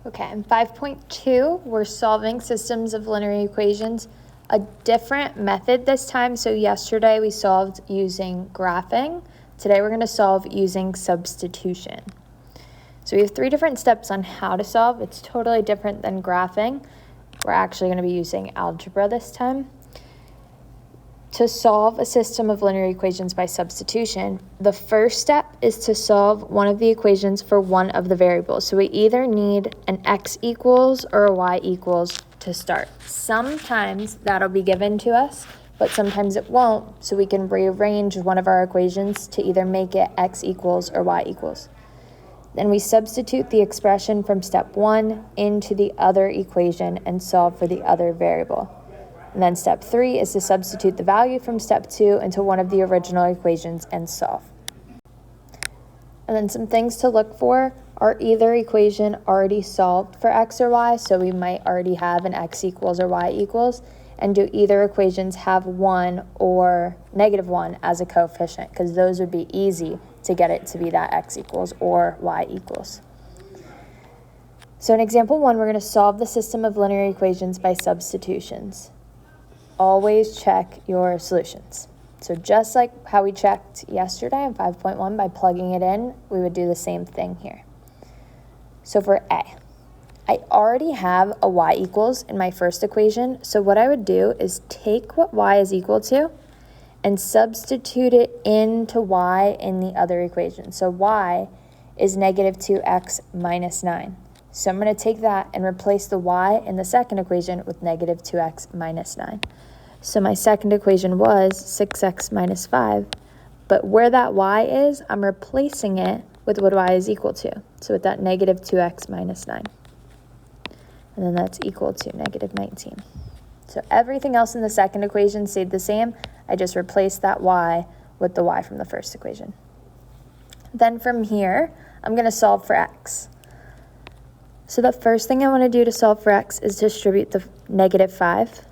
Okay, in 5.2, we're solving systems of linear equations, a different method this time. So yesterday we solved using graphing. Today we're going to solve using substitution. So we have 3 different steps on how to solve. It's totally different than graphing. We're actually going to be using algebra this time. To solve a system of linear equations by substitution, the first step is to solve one of the equations for one of the variables. So we either need an x equals or a y equals to start. Sometimes that'll be given to us, but sometimes it won't, so we can rearrange one of our equations to either make it x equals or y equals. Then we substitute the expression from step 1 into the other equation and solve for the other variable. And then step 3 is to substitute the value from step 2 into one of the original equations and solve. And then some things to look for are either equation already solved for x or y, so we might already have an x equals or y equals, and do either equations have 1 or -1 as a coefficient, because those would be easy to get it to be that x equals or y equals. So in example 1, we're going to solve the system of linear equations by substitutions. Always check your solutions. So just like how we checked yesterday in 5.1 by plugging it in, we would do the same thing here. So for A, I already have a y equals in my first equation, so what I would do is take what y is equal to and substitute it into y in the other equation. So y is -2x minus 9. So I'm going to take that and replace the y in the second equation with -2x minus 9. So my second equation was 6x minus 5, but where that y is, I'm replacing it with what y is equal to. So with that -2x minus 9. And then that's equal to -19. So everything else in the second equation stayed the same. I just replaced that y with the y from the first equation. Then from here, I'm going to solve for x. So the first thing I want to do to solve for x is distribute the -5.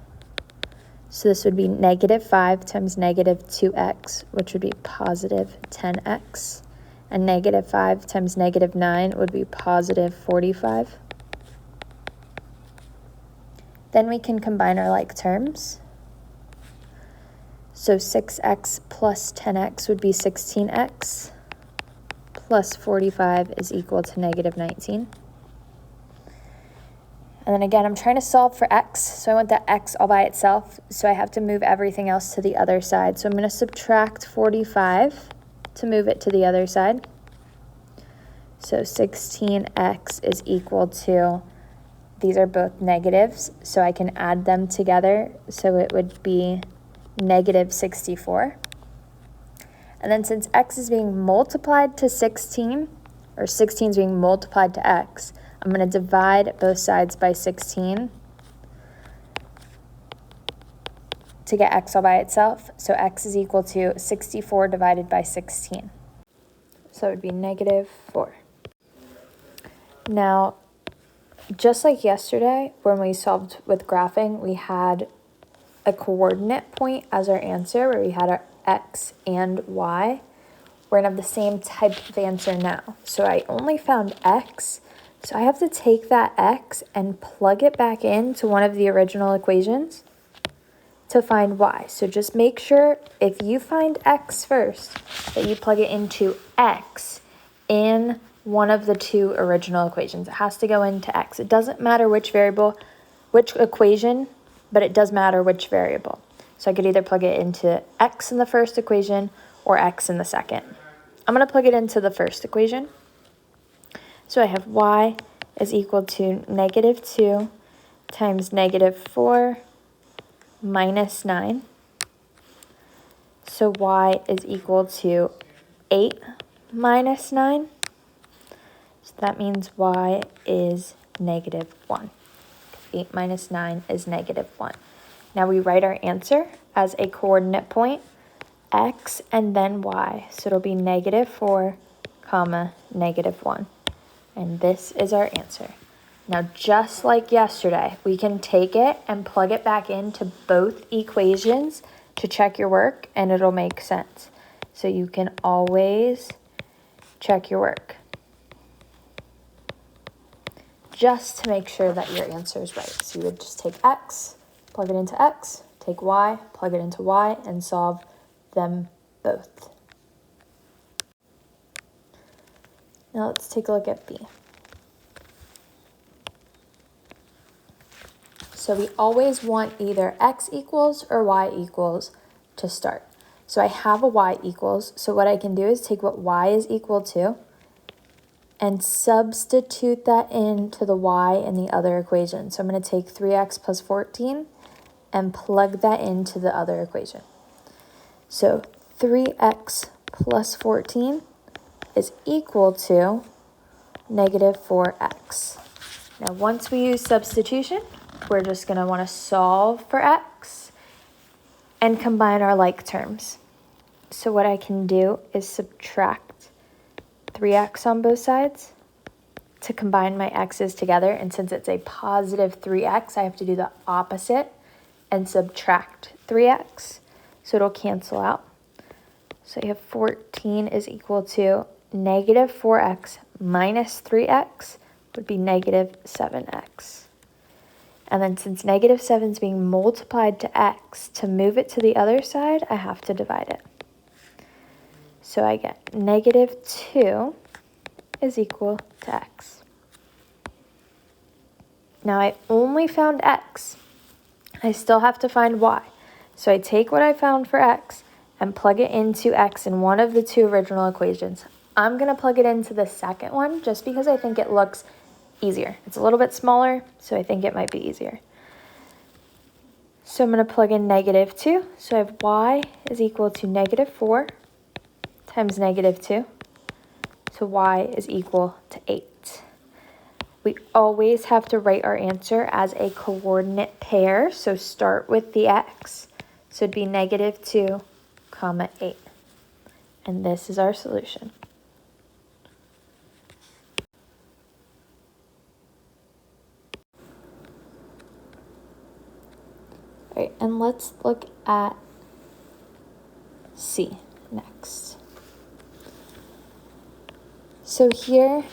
So this would be -5 times -2x, which would be positive 10x. And -5 times -9 would be positive 45. Then we can combine our like terms. So 6x plus 10x would be 16x, plus 45 is equal to -19. And then again, I'm trying to solve for x, so I want that x all by itself, so I have to move everything else to the other side. So I'm going to subtract 45 to move it to the other side. So 16x is equal to, these are both negatives, so I can add them together, so it would be -64. And then since x is being multiplied to 16, or 16 is being multiplied to x, I'm going to divide both sides by 16 to get x all by itself. So x is equal to 64 divided by 16. So it would be -4. Now, just like yesterday, when we solved with graphing, we had a coordinate point as our answer, where we had our x and y. We're going to have the same type of answer now. So I only found x, so I have to take that x and plug it back into one of the original equations to find y. So just make sure if you find x first, that you plug it into x in one of the 2 original equations. It has to go into x. It doesn't matter which variable, which equation, but it does matter which variable. So I could either plug it into x in the first equation or x in the second. I'm going to plug it into the first equation. So I have y is equal to -2 times -4 minus 9. So y is equal to 8 minus 9. So that means y is -1. 8 minus 9 is -1. Now we write our answer as a coordinate point, x and then y. So it'll be -4, -1. And this is our answer. Now, just like yesterday, we can take it and plug it back into both equations to check your work, and it'll make sense. So you can always check your work. just to make sure that your answer is right. So you would just take x, plug it into x, take y, plug it into y, and solve them both. Now let's take a look at B. So we always want either x equals or y equals to start. So I have a y equals, so what I can do is take what y is equal to and substitute that into the y in the other equation. So I'm going to take 3x plus 14 and plug that into the other equation. So 3x plus 14 is equal to negative 4x. Now once we use substitution, we're just going to want to solve for x and combine our like terms. So what I can do is subtract 3x on both sides to combine my x's together. And since it's a positive 3x, I have to do the opposite and subtract 3x. So it'll cancel out. So you have 14 is equal to negative 4x minus 3x would be negative 7x. And then since negative 7 is being multiplied to x, to move it to the other side, I have to divide it. So I get negative 2 is equal to x. Now I only found x. I still have to find y. So I take what I found for x and plug it into x in one of the two original equations. I'm going to plug it into the second one just because I think it looks easier. It's a little bit smaller, so I think it might be easier. So I'm going to plug in negative 2. So I have y is equal to negative 4 times negative 2. So y is equal to 8. We always have to write our answer as a coordinate pair. So start with the x. So it'd be negative 2, comma 8. And this is our solution. All right, and let's look at C next. So here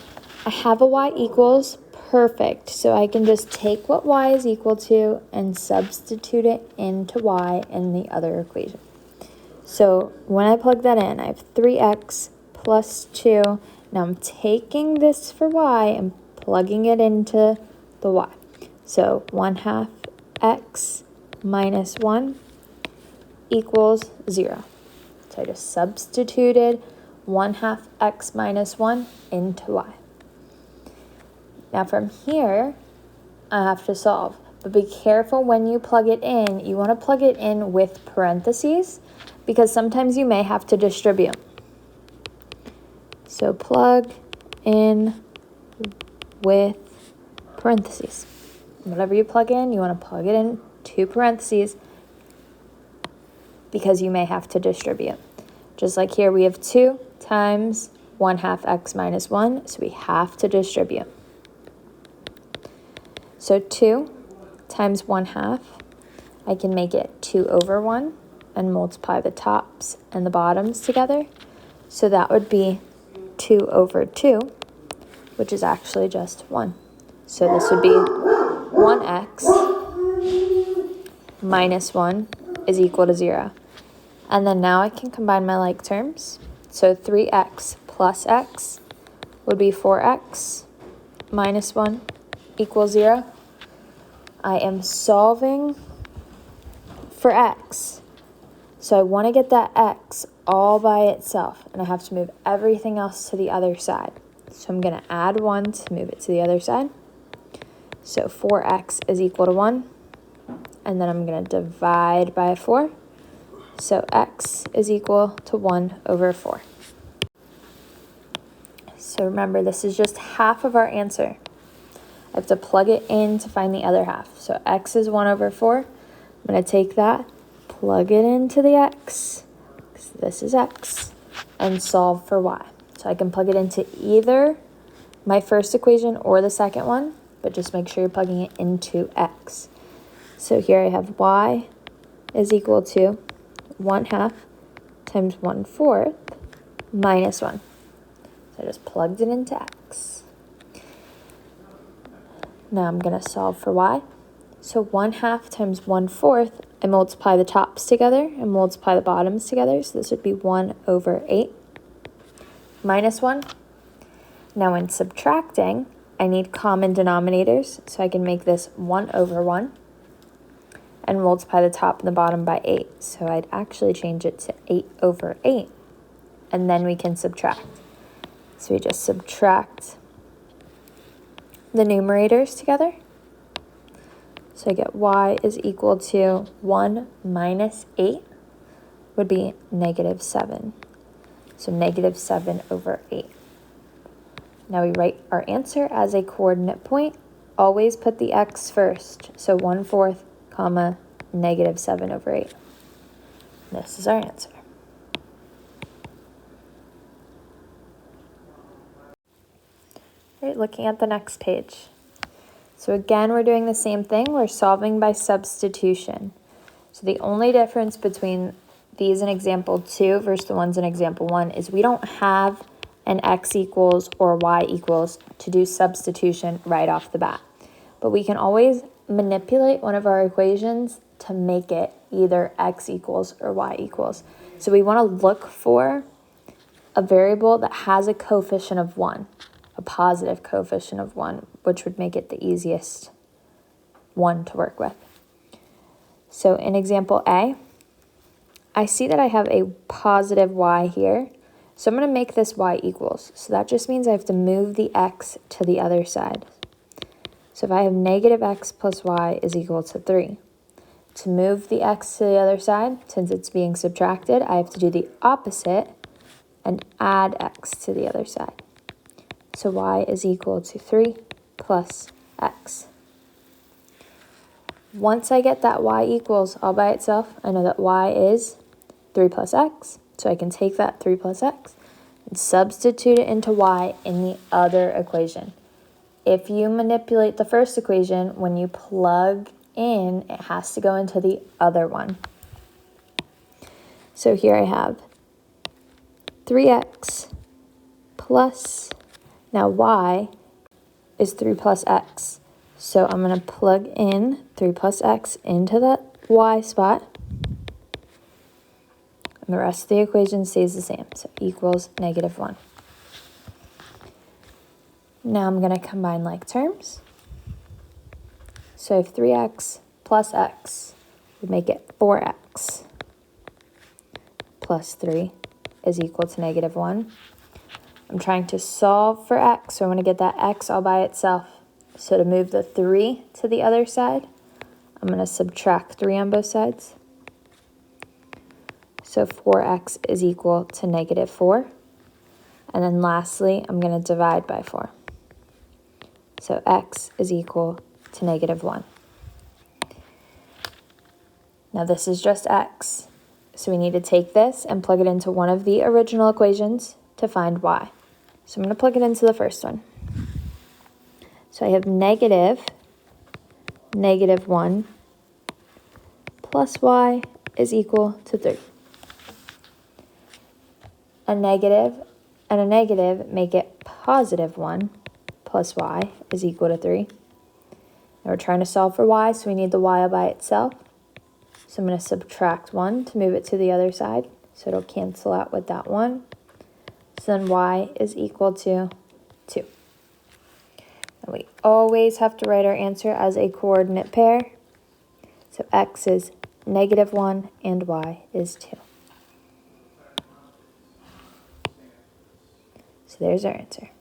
I have a y equals, perfect. So I can just take what y is equal to and substitute it into y in the other equation. So when I plug that in, I have 3x plus 2. Now I'm taking this for y and plugging it into the y. So 1/2 x minus 1 equals 0. So I just substituted 1/2 x minus 1 into y. Now from here, I have to solve. But be careful when you plug it in. You want to plug it in with parentheses because sometimes you may have to distribute. So plug in with parentheses. Whatever you plug in, you want to plug it in to parentheses because you may have to distribute. Just like here, we have 2 times 1/2 x minus 1, so we have to distribute. So 2 times 1/2, I can make it 2 over 1 and multiply the tops and the bottoms together. So that would be 2 over 2, which is actually just 1. So this would be 1x minus 1 is equal to 0. And then now I can combine my like terms. So 3x plus x would be 4x minus 1 equals 0. I am solving for x. So I want to get that x all by itself, and I have to move everything else to the other side. So I'm going to add 1 to move it to the other side. So 4x is equal to 1, and then I'm going to divide by 4. So x is equal to 1 over 4. So remember, this is just half of our answer. I have to plug it in to find the other half. So x is 1 over 4. I'm going to take that, plug it into the x, because this is x, and solve for y. So I can plug it into either my first equation or the second one, but just make sure you're plugging it into x. So here I have y is equal to 1/2 times 1/4 minus 1. So I just plugged it into x. Now I'm going to solve for y. So 1/2 times 1/4, I multiply the tops together and multiply the bottoms together. So this would be 1/8 minus 1. Now when subtracting, I need common denominators. So I can make this 1/1 and multiply the top and the bottom by 8. So I'd actually change it to 8/8. And then we can subtract. So we just subtract the numerators together. So I get y is equal to 1 minus 8 would be -7. So -7/8. Now we write our answer as a coordinate point. Always put the x first. So 1/4, comma, -7/8. This is our answer. All right, looking at the next page. So again, we're doing the same thing. We're solving by substitution. So the only difference between these in example 2 versus the ones in example 1 is we don't have an x equals or y equals to do substitution right off the bat. But we can always manipulate one of our equations to make it either x equals or y equals. So we want to look for a variable that has a coefficient of 1. A positive coefficient of 1, which would make it the easiest one to work with. So in example A, I see that I have a positive y here. So I'm going to make this y equals. So that just means I have to move the x to the other side. So if I have -x plus y is equal to 3. To move the x to the other side, since it's being subtracted, I have to do the opposite and add x to the other side. So y is equal to 3 plus x. Once I get that y equals all by itself, I know that y is 3 plus x. So I can take that 3 plus x and substitute it into y in the other equation. If you manipulate the first equation, when you plug in, it has to go into the other one. So here I have 3x plus, now y is 3 plus x. So I'm going to plug in 3 plus x into that y spot. And the rest of the equation stays the same. So equals -1. Now I'm going to combine like terms. So I have 3x plus x would make it 4x plus 3 is equal to -1. I'm trying to solve for x, so I want to get that x all by itself. So to move the 3 to the other side, I'm going to subtract 3 on both sides. So 4x is equal to -4. And then lastly, I'm going to divide by 4. So x is equal to -1. Now this is just x. So we need to take this and plug it into one of the original equations to find y. So I'm going to plug it into the first one. So I have -1 plus y is equal to 3. A negative and a negative make it +1 plus y is equal to 3. Now we're trying to solve for y, so we need the y all by itself. So I'm going to subtract 1 to move it to the other side. So it'll cancel out with that 1. So then y is equal to 2. And we always have to write our answer as a coordinate pair. So x is -1 and y is 2. So there's our answer.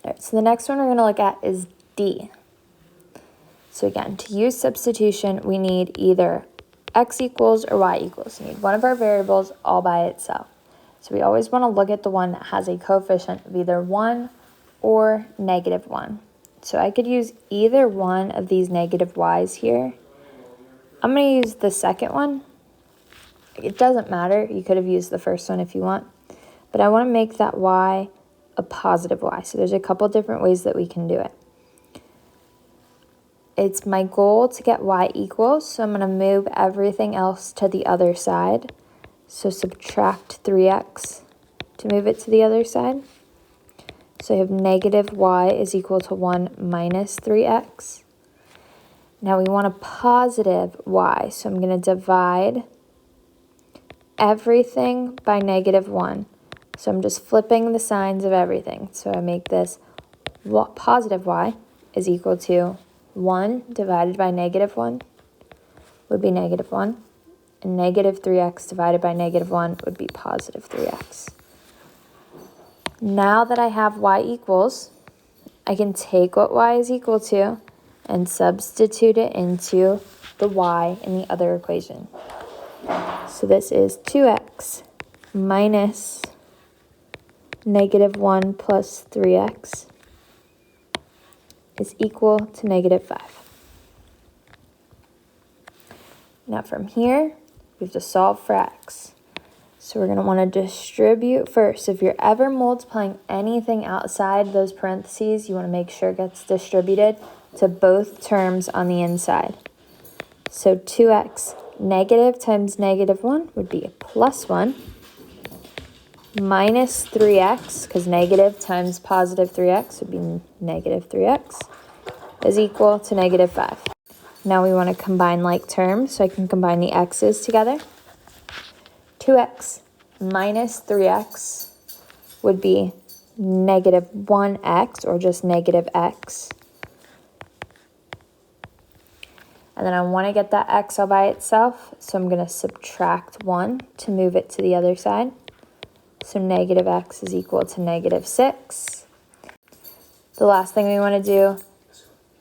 All right, so the next one we're going to look at is D. So again, to use substitution, we need either x equals or y equals. We need one of our variables all by itself. So we always want to look at the one that has a coefficient of either 1 or -1. So I could use either one of these negative y's here. I'm going to use the second one. It doesn't matter. You could have used the first one if you want. but I want to make that y a positive y. So there's a couple different ways that we can do it. It's my goal to get y equals, so I'm going to move everything else to the other side. So subtract 3x to move it to the other side. So I have negative y is equal to 1 minus 3x. Now we want a positive y, so I'm going to divide everything by negative 1. So I'm just flipping the signs of everything. So I make this positive y is equal to 1 divided by negative 1 would be negative 1. And negative 3x divided by negative 1 would be positive 3x. Now that I have y equals, I can take what y is equal to and substitute it into the y in the other equation. So this is 2x minus negative 1 plus 3x is equal to negative 5. Now from here, we have to solve for x. So we're going to want to distribute first. If you're ever multiplying anything outside those parentheses, you want to make sure it gets distributed to both terms on the inside. So 2x negative times negative 1 would be a plus 1 minus 3x, because negative times positive 3x would be negative 3x, is equal to negative 5. Now we want to combine like terms, so I can combine the x's together. 2x minus 3x would be negative 1x, or just negative x. And then I want to get that x all by itself, so I'm going to subtract 1 to move it to the other side. So negative x is equal to negative 6. The last thing we want to do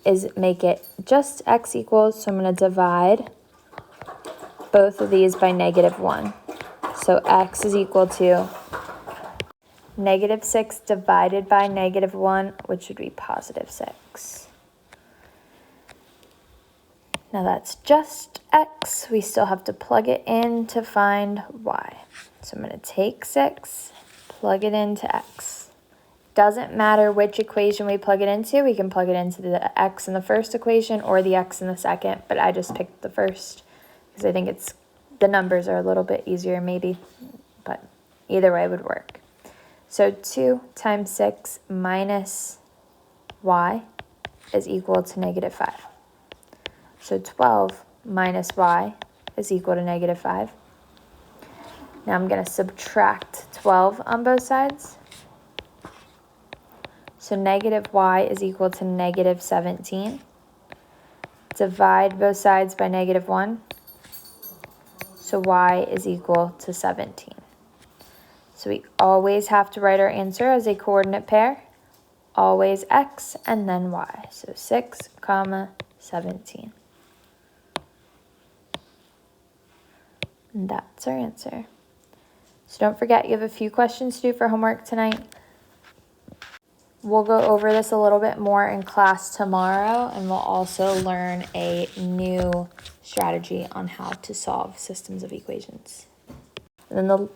is make it just x equals, so I'm going to divide both of these by negative 1. So x is equal to negative 6 divided by negative 1, which would be positive 6. Now that's just x. We still have to plug it in to find y. So I'm going to take 6, plug it into x. Doesn't matter which equation we plug it into. We can plug it into the x in the first equation or the x in the second, but I just picked the first because I think the numbers are a little bit easier maybe, but either way would work. So 2 times 6 minus y is equal to negative 5. So 12 minus y is equal to negative 5. Now I'm going to subtract 12 on both sides. So negative y is equal to negative 17. Divide both sides by negative 1. So y is equal to 17. So we always have to write our answer as a coordinate pair. Always x and then y. So 6, 17. And that's our answer. So don't forget, you have a few questions to do for homework tonight. We'll go over this a little bit more in class tomorrow, and we'll also learn a new strategy on how to solve systems of equations. And then the